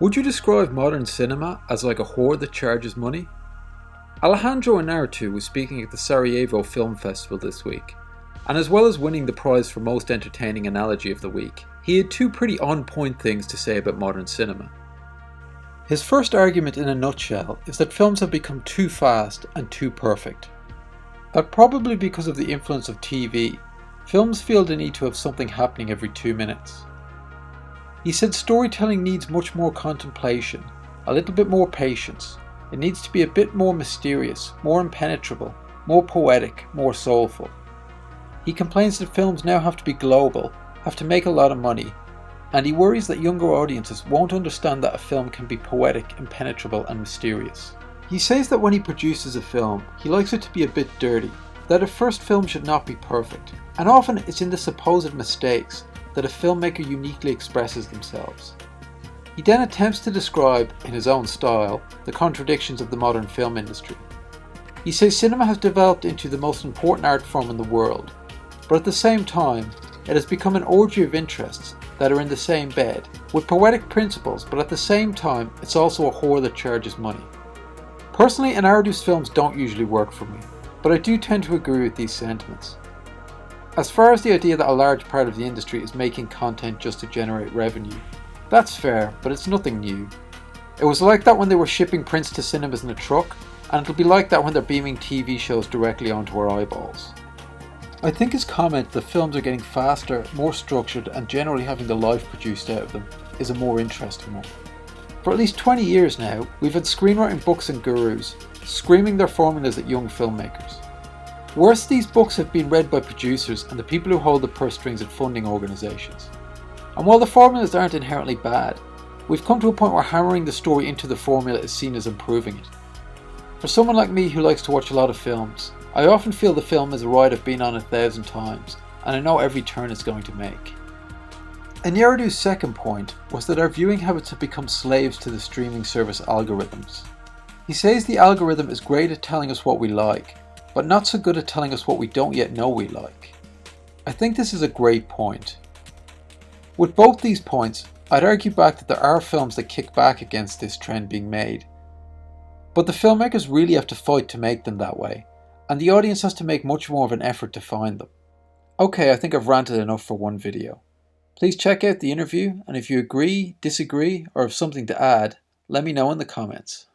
Would you describe modern cinema as like a whore that charges money? Alejandro Inarritu was speaking at the Sarajevo Film Festival this week, and as well as winning the prize for Most Entertaining Analogy of the Week, he had two pretty on-point things to say about modern cinema. His first argument in a nutshell is that films have become too fast and too perfect. That probably because of the influence of TV, films feel the need to have something happening every 2 minutes. He said storytelling needs much more contemplation, a little bit more patience. It needs to be a bit more mysterious, more impenetrable, more poetic, more soulful. He complains that films now have to be global, have to make a lot of money, and he worries that younger audiences won't understand that a film can be poetic, impenetrable and mysterious. He says that when he produces a film, he likes it to be a bit dirty, that a first film should not be perfect, and often it's in the supposed mistakes that a filmmaker uniquely expresses themselves. He then attempts to describe, in his own style, the contradictions of the modern film industry. He says cinema has developed into the most important art form in the world, but at the same time, it has become an orgy of interests that are in the same bed, with poetic principles, but at the same time, it's also a whore that charges money. Personally, Inarritu's films don't usually work for me, but I do tend to agree with these sentiments. As far as the idea that a large part of the industry is making content just to generate revenue, that's fair, but it's nothing new. It was like that when they were shipping prints to cinemas in a truck, and it'll be like that when they're beaming TV shows directly onto our eyeballs. I think his comment that films are getting faster, more structured, and generally having the life produced out of them is a more interesting one. For at least 20 years now, we've had screenwriting books and gurus screaming their formulas at young filmmakers. Worse, these books have been read by producers and the people who hold the purse strings at funding organisations. And while the formulas aren't inherently bad, we've come to a point where hammering the story into the formula is seen as improving it. For someone like me who likes to watch a lot of films, I often feel the film is a ride I've been on 1,000 times, and I know every turn it's going to make. Inarritu's second point was that our viewing habits have become slaves to the streaming service algorithms. He says the algorithm is great at telling us what we like, but not so good at telling us what we don't yet know we like. I think this is a great point. With both these points, I'd argue back that there are films that kick back against this trend being made. But the filmmakers really have to fight to make them that way, and the audience has to make much more of an effort to find them. Okay, I think I've ranted enough for one video. Please check out the interview, and if you agree, disagree, or have something to add, let me know in the comments.